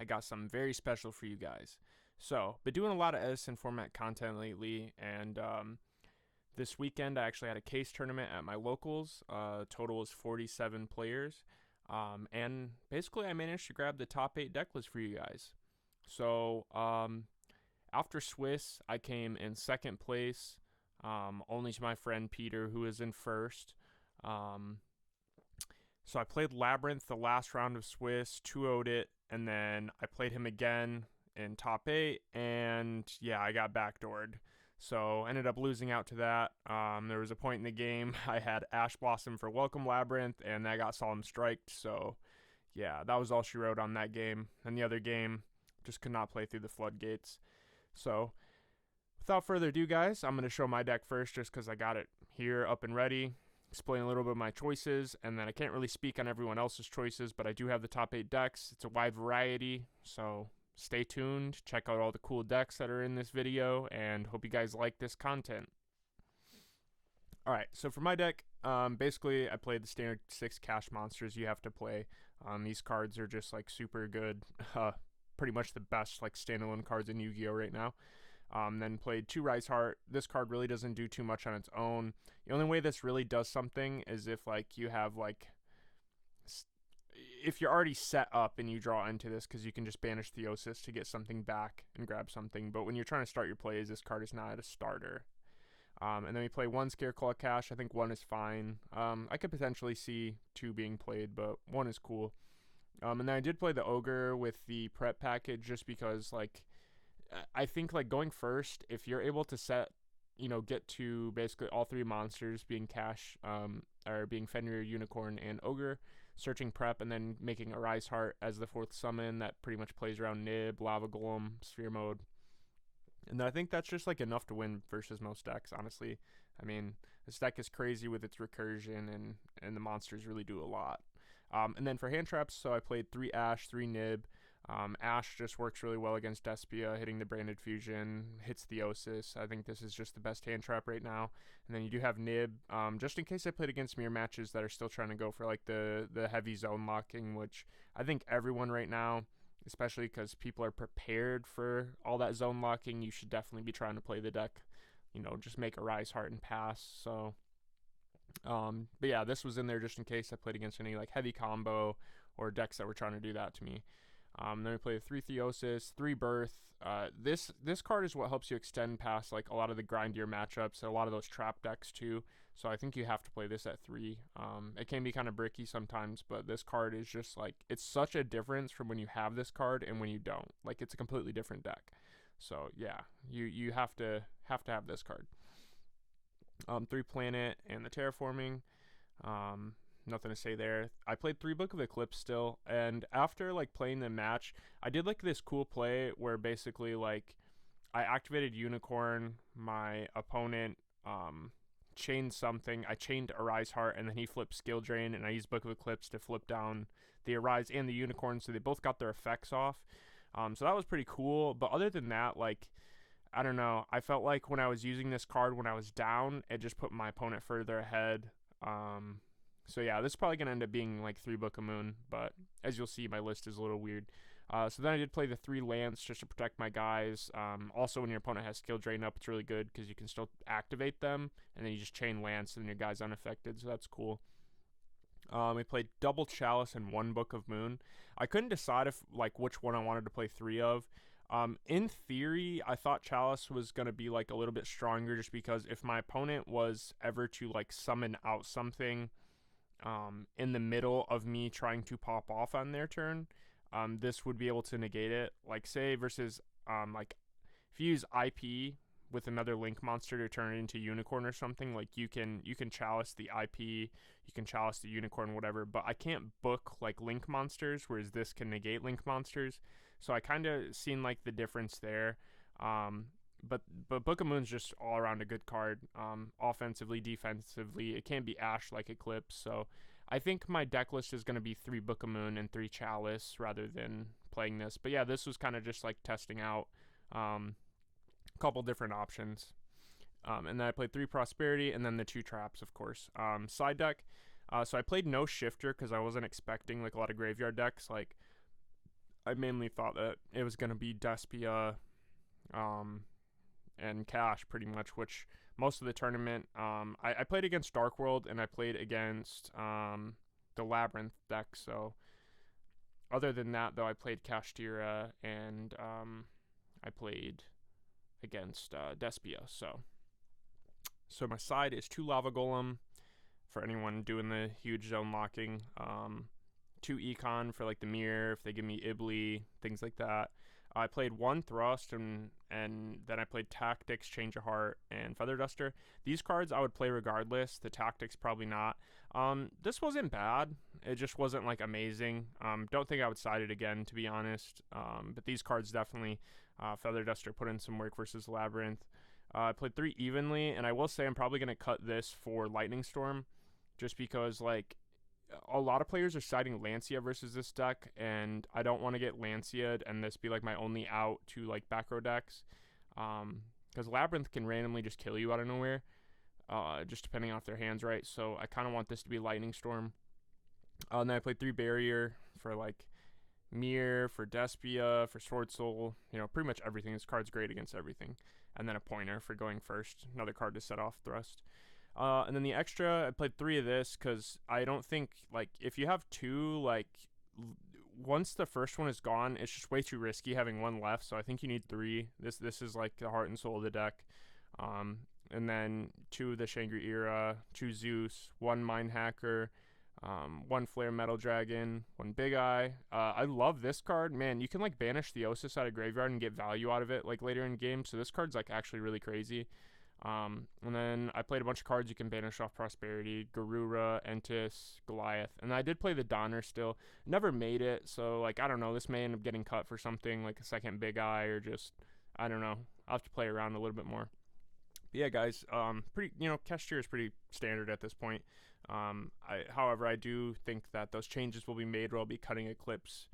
I got something very special for you guys. So, been doing a lot of Edison format content lately, and this weekend I actually had a case tournament at my locals. Total was 47 players, and basically I managed to grab the top 8 deck list for you guys. So, after Swiss, I came in second place, only to my friend Peter, who was in first. So I played Labyrinth the last round of Swiss, 2-0'd it, and then I played him again in top 8, and yeah, I got backdoored. So ended up losing out to that. There was a point in the game I had Ash Blossom for Welcome Labyrinth, and that got Solemn Striked. So yeah, that was all she wrote on that game. And the other game, just could not play through the floodgates. So without further ado, guys, I'm going to show my deck first just because I got it here up and ready. Explain a little bit of my choices, and then I can't really speak on everyone else's choices, but I do have the top 8 decks. It's a wide variety, so stay tuned. Check out all the cool decks that are in this video, and hope you guys like this content. Alright, so for my deck, basically I played the standard 6 cash monsters you have to play. These cards are just like super good, pretty much the best like standalone cards in Yu-Gi-Oh! Right now. Then played 2 Rise Heart. This card really doesn't do too much on its own. The only way this really does something is if like you have like, if you're already set up and you draw into this, because you can just banish Theosis to get something back and grab something. But when you're trying to start your plays, this card is not a starter. And then we play 1 Scareclaw Cash. I think 1 is fine. I could potentially see 2 being played, but 1 is cool. And then I did play the Ogre with the prep package just because like, I think like going first, if you're able to set, get to basically all 3 monsters being cash, or being Fenrir, Unicorn, and Ogre, searching prep, and then making a Rise Heart as the 4th summon that pretty much plays around Nib, Lava Golem, Sphere Mode. And I think that's just like enough to win versus most decks, honestly. I mean, this deck is crazy with its recursion, and the monsters really do a lot. And then for hand traps, so I played 3 Ash, 3 Nib. Ash just works really well against Despia, hitting the Branded Fusion, hits Theosis. I think this is just the best hand trap right now. And then you do have Nib, just in case I played against mirror matches that are still trying to go for like the heavy zone locking, which I think everyone right now, especially because people are prepared for all that zone locking, you should definitely be trying to play the deck, just make a Rise Heart and pass. So but yeah, this was in there just in case I played against any like heavy combo or decks that were trying to do that to me. Then we play 3 Theosis, 3 Birth. This card is what helps you extend past like a lot of the grindier matchups, a lot of those trap decks too. So I think you have to play this at 3. It can be kind of bricky sometimes, but this card is just like, it's such a difference from when you have this card and when you don't. Like, it's a completely different deck. So yeah, you have to have this card. 3 Planet and the Terraforming. Nothing to say there. I played 3 Book of Eclipse still, and after like playing the match, I did like this cool play where basically like I activated Unicorn, my opponent chained something. I chained Arise Heart, and then he flipped Skill Drain, and I used Book of Eclipse to flip down the Arise and the Unicorn, so they both got their effects off. So that was pretty cool. But other than that, like, I don't know. I felt like when I was using this card when I was down, it just put my opponent further ahead. So yeah, this is probably going to end up being like 3 Book of Moon, but as you'll see, my list is a little weird. So then I did play the 3 Lance just to protect my guys. Also, when your opponent has Skill Drain up, it's really good because you can still activate them, and then you just chain Lance and your guy's unaffected, so that's cool. We played double Chalice and 1 Book of Moon. I couldn't decide if like which one I wanted to play 3 of. In theory, I thought Chalice was going to be like a little bit stronger just because if my opponent was ever to like summon out something in the middle of me trying to pop off on their turn, this would be able to negate it. Like say versus like if you use IP with another Link monster to turn it into Unicorn or something, like you can Chalice the IP, you can Chalice the Unicorn, whatever, but I can't book like Link monsters, whereas this can negate Link monsters. So I kind of seen like the difference there. But Book of Moon's just all around a good card, offensively, defensively. It can be Ash like Eclipse, so I think my deck list is going to be 3 Book of Moon and 3 Chalice rather than playing this. But yeah, this was kind of just like testing out a couple different options. And then I played 3 Prosperity and then the 2 Traps, of course. Side deck, so I played no Shifter because I wasn't expecting like a lot of graveyard decks. Like I mainly thought that it was going to be Despia um, and Cash pretty much, which most of the tournament, I played against Dark World and I played against the Labyrinth deck. So other than that, though, I played Kashtira and I played against Despia. So my side is 2 Lava Golem for anyone doing the huge zone locking. 2 Econ for like the mirror if they give me Ibly, things like that. I played 1 Thrust and then I played Tactics, Change of Heart, and Feather Duster. These cards I would play regardless. The Tactics probably not. This wasn't bad. It just wasn't like amazing. Don't think I would side it again, to be honest. But these cards definitely, Feather Duster put in some work versus Labyrinth. I played 3 evenly, and I will say I'm probably going to cut this for Lightning Storm just because like a lot of players are siding Lancia versus this deck, and I don't want to get Lancia'd and this be like my only out to like back row decks, because Labyrinth can randomly just kill you out of nowhere, just depending off their hands, right? So I kind of want this to be Lightning Storm. And then I played 3 Barrier for like Mirror, for Despia, for Sword Soul, pretty much everything. This card's great against everything. And then a Pointer for going first, another card to set off Thrust. And then the extra, I played 3 of this because I don't think, like, if you have 2, like, once the first one is gone, it's just way too risky having 1 left. So I think you need 3. This is like the heart and soul of the deck. And then 2 of the Shangri Era, 2 Zeus, 1 Mind Hacker, 1 Flare Metal Dragon, 1 Big Eye. I love this card. Man, you can like banish the Theosis out of graveyard and get value out of it like later in game. So this card's like actually really crazy. And then I played a bunch of cards you can banish off Prosperity, Garura, Entis, Goliath. And I did play the Donner still. Never made it, so like I don't know, this may end up getting cut for something like a second Big Eye or just, I don't know. I'll have to play around a little bit more. But yeah, guys, pretty, Kashtira is pretty standard at this point. However, I do think that those changes will be made where I'll be cutting Eclipse,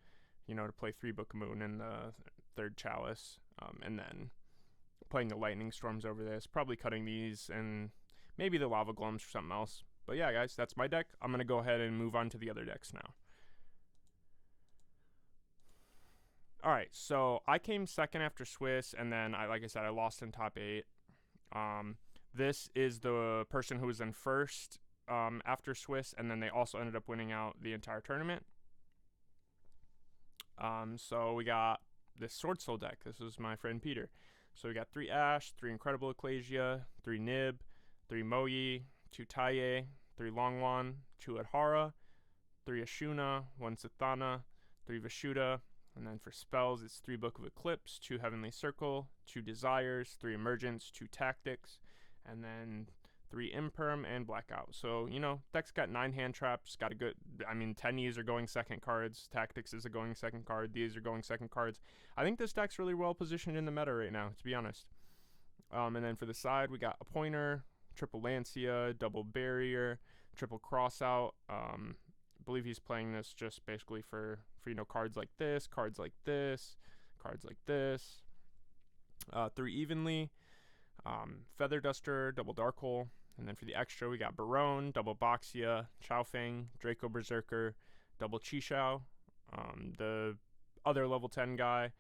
to play 3 Book of Moon and the 3rd Chalice, and then playing the Lightning Storms over this, probably cutting these and maybe the Lava Golems for something else. But yeah, guys, that's my deck. I'm going to go ahead and move on to the other decks now. Alright, so I came second after Swiss, and then, like I said, I lost in top 8. This is the person who was in first after Swiss, and then they also ended up winning out the entire tournament. So we got this Sword Soul deck. This was my friend Peter. So we got 3 Ash, 3 Incredible Ecclesia, 3 Nib, 3 Moyi, 2 Taiye, 3 Longwan, 2 Adhara, 3 Ashuna, 1 Sithana, 3 Vishuddha, and then for spells it's 3 Book of Eclipse, 2 Heavenly Circle, 2 Desires, 3 Emergence, 2 Tactics, and then 3 Imperm and Blackout. So, deck's got 9 hand traps, got a good, 10Es are going second cards, Tactics is a going second card, these are going second cards. I think this deck's really well positioned in the meta right now, to be honest. And then for the side, we got a Pointer, triple Lancia, double Barrier, triple Crossout. I believe he's playing this just basically for cards like this, cards like this, cards like this. 3 Evenly, Feather Duster, double Dark Hole. And then for the extra, we got Barone, double Boxia, Chaofeng, Draco Berserker, double Qishao, the other level 10 guy,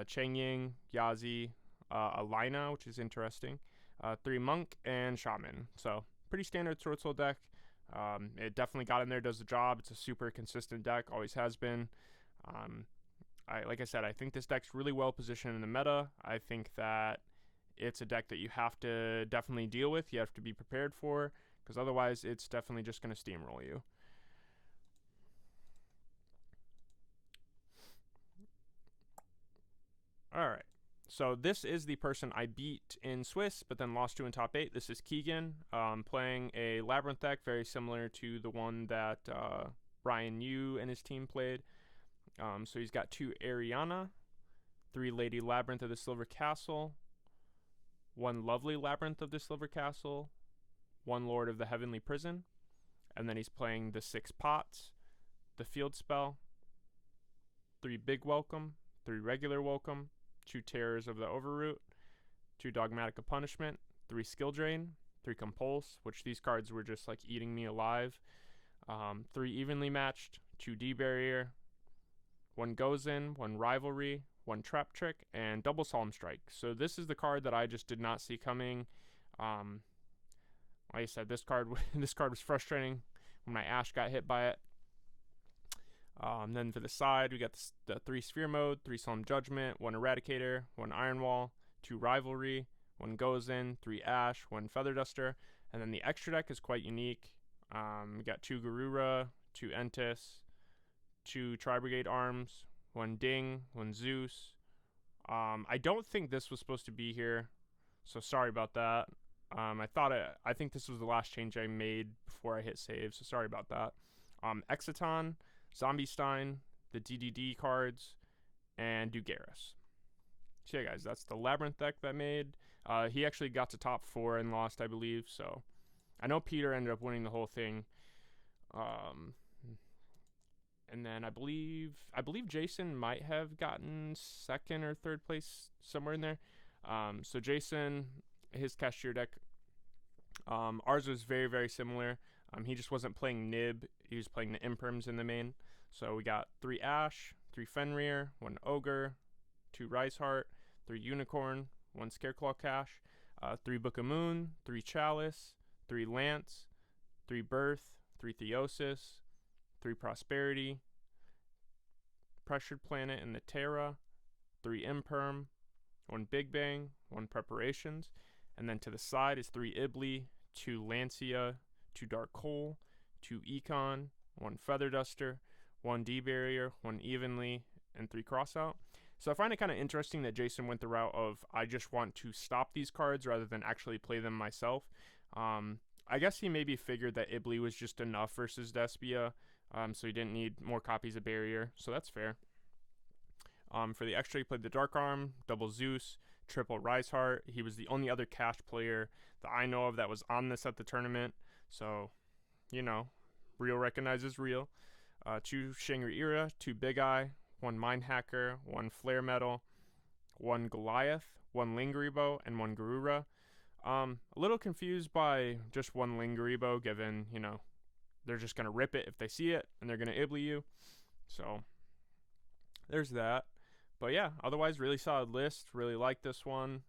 Cheng Ying, Yazi, Alina, which is interesting, 3 Monk, and Shaman. So pretty standard Sword Soul deck. It definitely got in there, does the job. It's a super consistent deck, always has been. Like I said, I think this deck's really well positioned in the meta. I think that it's a deck that you have to definitely deal with. You have to be prepared for, because otherwise it's definitely just going to steamroll you. Alright, so this is the person I beat in Swiss, but then lost to in top 8. This is Keegan, playing a Labyrinth deck, very similar to the one that Ryan Yu and his team played. So he's got 2 Ariana, 3 Lady Labyrinth of the Silver Castle, 1 Lovely Labyrinth of the Silver Castle, 1 Lord of the Heavenly Prison, and then he's playing the 6 Pots, the Field Spell, 3 Big Welcome, 3 Regular Welcome, 2 Terrors of the Overroot, 2 Dogmatic of Punishment, 3 Skill Drain, 3 Compulse, which these cards were just like eating me alive, 3 Evenly Matched, 2 D Barrier, one Goes In, one Rivalry, one Trap Trick, and double Solemn Strike. So this is the card that I just did not see coming. Like I said, this card this card was frustrating when my Ash got hit by it. Then for the side, we got the 3 Sphere Mode, 3 Solemn Judgment, 1 Eradicator, 1 Iron Wall, 2 Rivalry, 1 Goes In, 3 Ash, 1 Feather Duster, and then the extra deck is quite unique. We got 2 Garura, 2 Entis, 2 Tri-Brigade Arms, 1 Ding, 1 Zeus. I don't think this was supposed to be here, so sorry about that. I think this was the last change I made before I hit save, so sorry about that. Exiton, Zombie Stein, the DDD cards, and Dugaris. So yeah, guys, that's the Labyrinth deck that I made. He actually got to top 4 and lost, I believe, so I know Peter ended up winning the whole thing. And then I believe Jason might have gotten 2nd or 3rd place, somewhere in there. So Jason, his Cashier deck, ours was very, very similar. He just wasn't playing Nib. He was playing the Imperms in the main. So we got 3 Ash, 3 Fenrir, 1 Ogre, 2 Riseheart, 3 Unicorn, 1 Scareclaw Cache, 3 Book of Moon, 3 Chalice, 3 Lance, 3 Birth, 3 Theosis, 3 Prosperity, Pressured Planet and the Terra, 3 Imperm, 1 Big Bang, 1 Preparations, and then to the side is 3 Ibly, 2 Lancia, 2 Dark Hole, 2 Econ, 1 Feather Duster, 1 D-Barrier, 1 Evenly, and 3 Crossout. So I find it kind of interesting that Jason went the route of I just want to stop these cards rather than actually play them myself. I guess he maybe figured that Ibly was just enough versus Despia, so he didn't need more copies of Barrier, so that's fair. For the extra, he played the Dark Arm, double Zeus, triple Riseheart. He was the only other cash player that I know of that was on this at the tournament, so, you know, real recognizes real. 2 Shangri-Ira, 2 Big Eye, 1 Mind Hacker, 1 Flare Metal, 1 Goliath, 1 Lingaribo, and 1 Garura. A little confused by just 1 Lingaribo, given, you know, they're just going to rip it if they see it, and they're going to Ibly you. So, there's that. But yeah, otherwise, really solid list. Really like this one.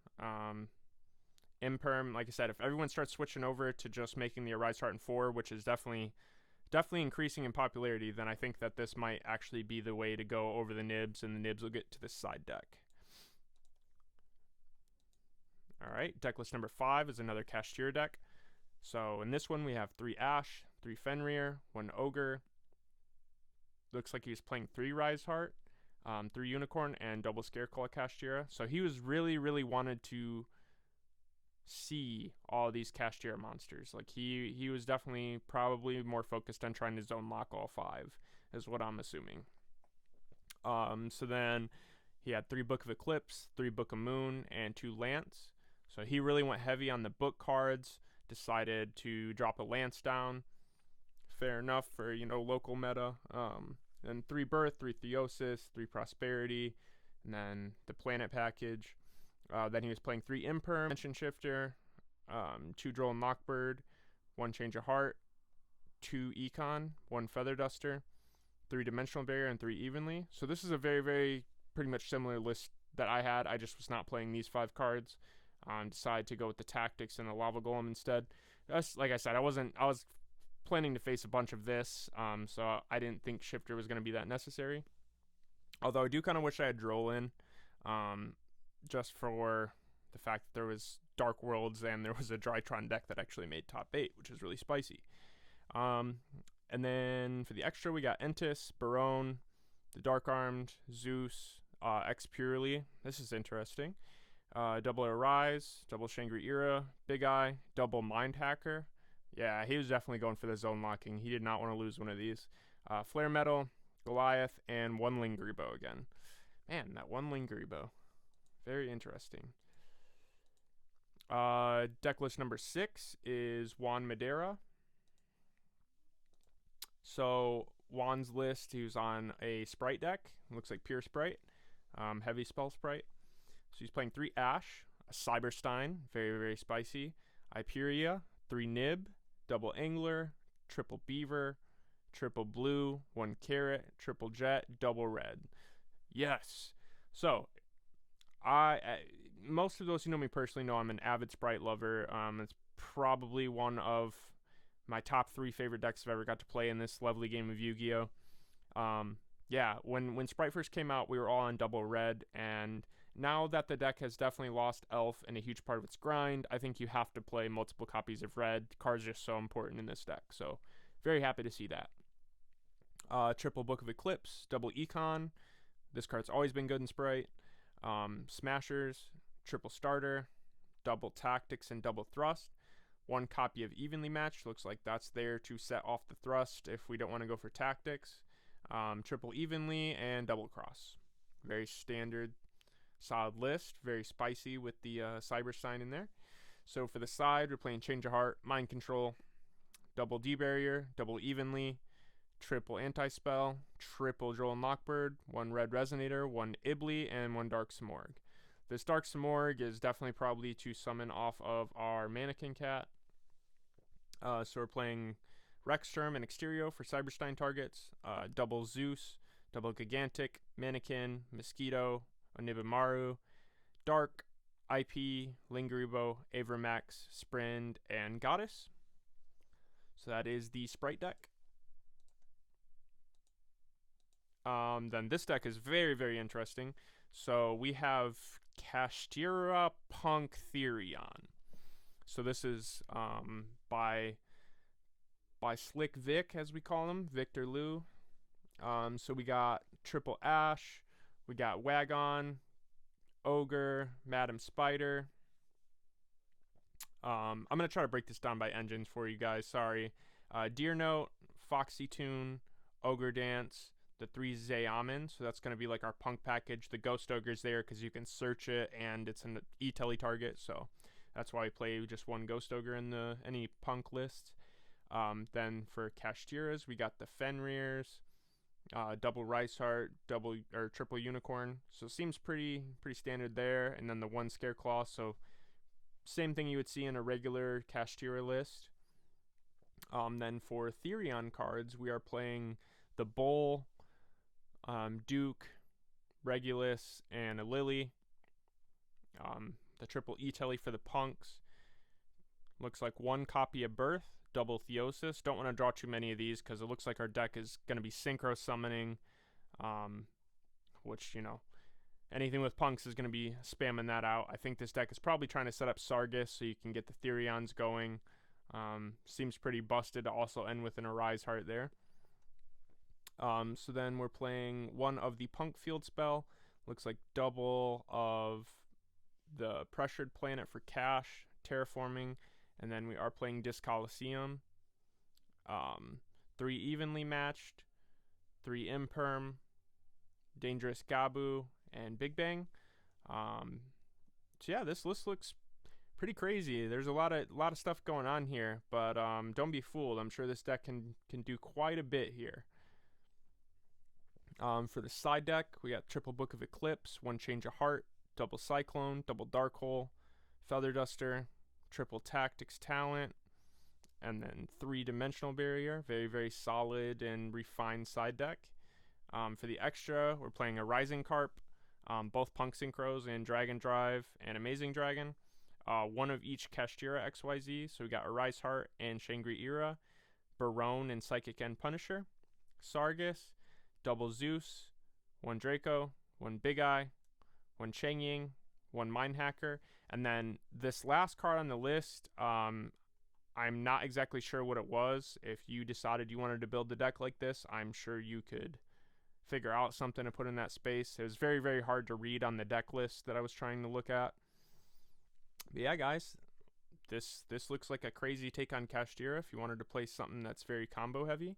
Imperm, like I said, if everyone starts switching over to just making the Arise Heart in 4, which is definitely increasing in popularity, then I think that this might actually be the way to go over the Nibs, and the Nibs will get to this side deck. Alright, deck list number 5 is another Cashier deck. So in this one we have 3 Ash, 3 Fenrir, 1 Ogre. Looks like he's playing 3 Riseheart, 3 Unicorn, and double Scareclaw Cashier. So he was really wanted to see all these Cashier monsters. Like he was definitely probably more focused on trying to zone lock all 5, is what I'm assuming. So then he had 3 Book of Eclipse, 3 Book of Moon, and 2 Lance. So he really went heavy on the book cards, decided to drop a Lance down. Fair enough for, you know, local meta. Then 3 Birth, 3 Theosis, 3 Prosperity, and then the Planet package. Then he was playing 3 Imperm, Dimension Shifter, 2 Droll and Lockbird, 1 Change of Heart, 2 Econ, 1 Feather Duster, 3 Dimensional Barrier, and 3 Evenly. So this is a very pretty much similar list that I had. I just was not playing these 5 cards. Decided to go with the Tactics and the Lava Golem instead. Like I said, I was planning to face a bunch of this, so I didn't think Shifter was going to be that necessary. Although I do kind of wish I had Droll in, just for the fact that there was Dark Worlds and there was a Drytron deck that actually made top 8, which is really spicy. And then for the extra, we got Entis, Barone, the Dark Armed, Zeus, X Purely. This is interesting. Double Arise, double Shangri-Ira, Big Eye, double Mind Hacker. Yeah, he was definitely going for the zone locking. He did not want to lose one of these. Flare Metal, Goliath, and 1 Lingaribo again. Man, that 1 Lingaribo. Very interesting. Deck list number 6 is Juan Madera. So Juan's list, he was on a Sprite deck. Looks like pure Sprite. Heavy spell Sprite. So he's playing 3 Ash, a Cyberstein, very spicy, Hyperia, 3 Nib, double Angler, triple Beaver, triple Blue, 1 Carrot, triple Jet, double Red. Yes. So I most of those who know me personally know I'm an avid Sprite lover. It's probably one of my top 3 favorite decks I've ever got to play in this lovely game of Yu-Gi-Oh. Yeah, when Sprite first came out, we were all on double red, and now that the deck has definitely lost Elf and a huge part of its grind, I think you have to play multiple copies of red. Cards are just so important in this deck, so very happy to see that. Triple Book of Eclipse, double Econ. This card's always been good in Sprite. Smashers, triple starter, double tactics, and double thrust. 1 copy of Evenly Matched. Looks like that's there to set off the thrust if we don't want to go for tactics. Triple Evenly, and double cross. Very standard, solid list. Very spicy with the Cyber sign in there. So for the side, we're playing Change of Heart, Mind Control, double D Barrier, double Evenly, triple Anti-Spell, triple Droll and Lockbird, 1 red Resonator, 1 Ibly, and 1 Dark Simorgh. This Dark Simorgh is definitely probably to summon off of our Mannequin Cat. So we're playing Rexterm and Exterio for Cyberstein targets, double Zeus, double Gigantic, Mannequin, Mosquito, Onibimaru, Dark, IP, Lingaribo, Avramax, Sprind, and Goddess. So that is the Sprite deck. Then this deck is very, very interesting. So we have Kashtira Punk Therion. So this is by Slick Vic, as we call him, Victor Liu. So we got Triple Ash, we got Wagon, Ogre, Madam Spider. I'm going to try to break this down by engines for you guys, sorry. Deer Note, Foxy Tune, Ogre Dance, the 3 Zayamin, so that's going to be like our punk package. The Ghost Ogre's there because you can search it, and it's an E-Telly target, so that's why we play just 1 Ghost Ogre in any punk list. Then for Kashtiras, we got the Fenrirs, double Rice Heart, triple Unicorn, so it seems pretty standard there. And then the 1 Scareclaw, so same thing you would see in a regular Kashtira list. Then for Therion cards, we are playing the Bull, Duke, Regulus, and a Lily. The triple E-Telly for the punks. Looks like 1 copy of Birth, double Theosis. Don't want to draw too many of these because it looks like our deck is going to be synchro summoning, which, you know, anything with punks is going to be spamming that out. I think this deck is probably trying to set up Sargus so you can get the Therions going. Seems pretty busted to also end with an Arise Heart there. So then we're playing 1 of the Punk Field spell. Looks like double of the Pressured Planet for cash, Terraforming, and then we are playing Disc Coliseum. 3 Evenly Matched, 3 Imperm, Dangerous Gabu, and Big Bang. So yeah, this list looks pretty crazy. There's a lot of stuff going on here, but don't be fooled. I'm sure this deck can do quite a bit here. For the side deck, we got triple Book of Eclipse, 1 Change of Heart, double Cyclone, double Dark Hole, Feather Duster, triple Tactics Talent, and then 3 Dimensional Barrier. Very, very solid and refined side deck. For the extra, we're playing a Rising Carp, both Punk Synchros and Dragon Drive and Amazing Dragon. 1 of each Kashtira XYZ, so we got Arise Heart and Shangri-Ira, Barone and Psychic End Punisher, Sargus, double Zeus, 1 Draco, 1 Big Eye, 1 Chang Ying, 1 Mind Hacker, and then this last card on the list, I'm not exactly sure what it was. If you decided you wanted to build the deck like this, I'm sure you could figure out something to put in that space. It was very, very hard to read on the deck list that I was trying to look at. But yeah, guys, this looks like a crazy take on Kashtira if you wanted to play something that's very combo heavy.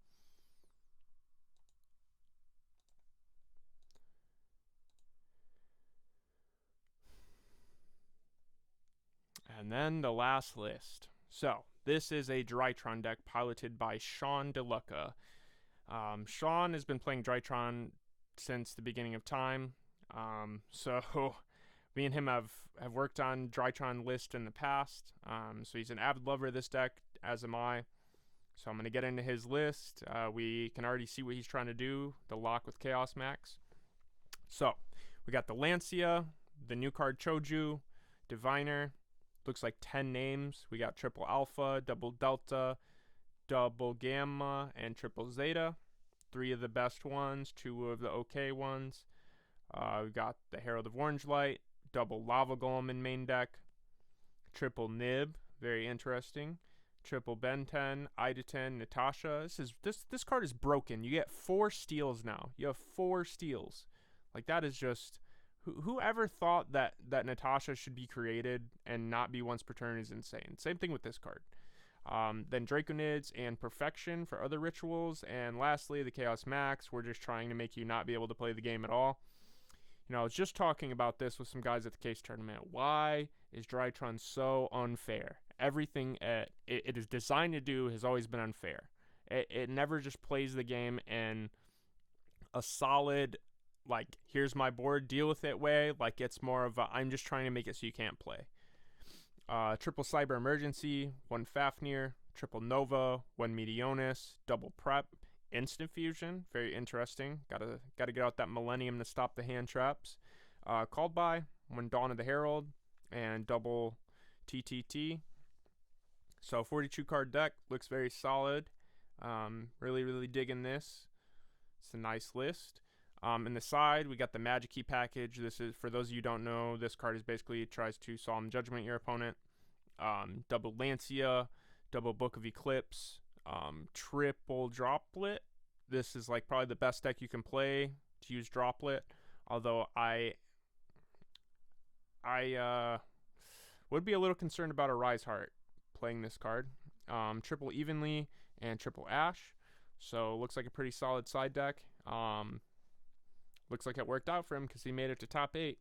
And then the last list. So, this is a Drytron deck piloted by Sean DeLuca. Sean has been playing Drytron since the beginning of time. So me and him have worked on Drytron list in the past. So he's an avid lover of this deck, as am I. So I'm going to get into his list. We can already see what he's trying to do, the lock with Chaos Max. So we got the Lancia, the new card Choju, Diviner. Looks like 10 names. We got triple alpha, double delta, double gamma, and triple zeta. 3 of the best ones, 2 of the okay ones. We got the Herald of Orange Light, double lava golem in main deck, triple nib, very interesting. Triple Ben 10, Ida 10, Natasha. This card is broken. You get 4 steals now. You have 4 steals. Like, that is just, whoever thought that Natasha should be created and not be once per turn is insane. Same thing with this card. Then Draconids and Perfection for other rituals. And lastly, the Chaos Max. We're just trying to make you not be able to play the game at all. You know, I was just talking about this with some guys at the case tournament. Why is Drytron so unfair? Everything it is designed to do has always been unfair. It never just plays the game in a solid, like, here's my board, deal with it way. Like, it's more of a, I'm just trying to make it so you can't play. Triple Cyber Emergency, 1 Fafnir, triple Nova, 1 Meteonis, double Prep, Instant Fusion, very interesting. Gotta get out that Millennium to stop the hand traps. Called by 1 Dawn of the Herald, and double TTT. So 42 card deck, looks very solid. Really digging this. It's a nice list. In the side, we got the Magic Key package. This is, for those of you who don't know, this card is basically, it tries to Solemn Judgment your opponent. Double Lancia, double Book of Eclipse, triple Droplet. This is like probably the best deck you can play to use Droplet. Although I would be a little concerned about a Rise Heart playing this card. Triple Evenly and triple Ash. So looks like a pretty solid side deck. Looks like it worked out for him because he made it to top 8.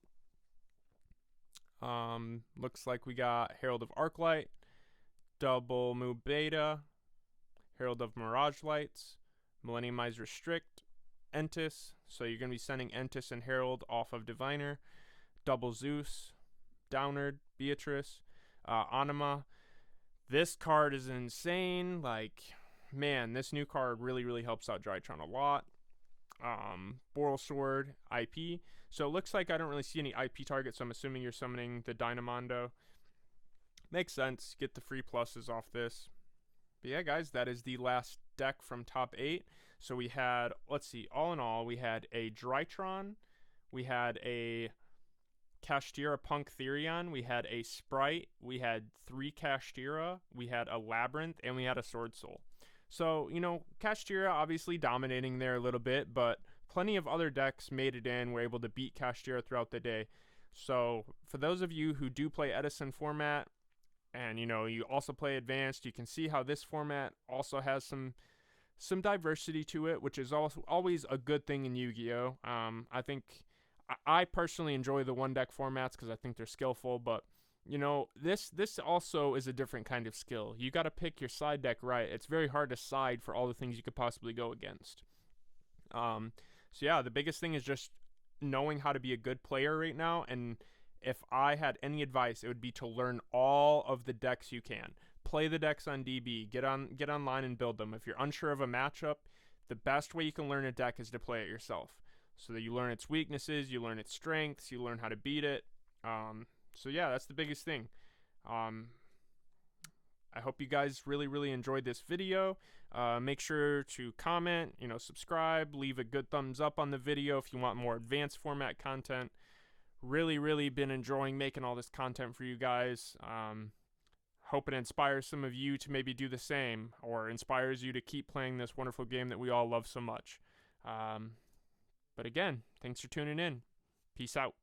Looks like we got Herald of Arclight, double Mu Beta, Herald of Mirage Lights, Millenniumize Restrict, Entis. So you're going to be sending Entis and Herald off of Diviner, double Zeus, Downard, Beatrice, Anima. This card is insane. Like, man, this new card really helps out Drytron a lot. Boral Sword, IP. So it looks like I don't really see any IP targets, so I'm assuming you're summoning the Dynamondo. Makes sense. Get the free pluses off this. But yeah, guys, that is the last deck from top 8. So we had, let's see, all in all, we had a Drytron, we had a Kashtira Punk Therion, we had a Sprite, we had 3 Kashtira, we had a Labyrinth, and we had a Sword Soul. So, you know, Kashtira obviously dominating there a little bit, but plenty of other decks made it in, were able to beat Kashtira throughout the day. So, for those of you who do play Edison format, and, you know, you also play Advanced, you can see how this format also has some diversity to it, which is also always a good thing in Yu-Gi-Oh! I think I personally enjoy the one-deck formats because I think they're skillful, but you know, this also is a different kind of skill. You got to pick your side deck right. It's very hard to side for all the things you could possibly go against. So yeah, the biggest thing is just knowing how to be a good player right now. And if I had any advice, it would be to learn all of the decks you can. Play the decks on DB. Get online and build them. If you're unsure of a matchup, the best way you can learn a deck is to play it yourself. So that you learn its weaknesses, you learn its strengths, you learn how to beat it. So yeah, that's the biggest thing. I hope you guys really enjoyed this video. Make sure to comment, you know, subscribe, leave a good thumbs up on the video if you want more advanced format content. Really been enjoying making all this content for you guys. Hope it inspires some of you to maybe do the same, or inspires you to keep playing this wonderful game that we all love so much. But again, thanks for tuning in. Peace out.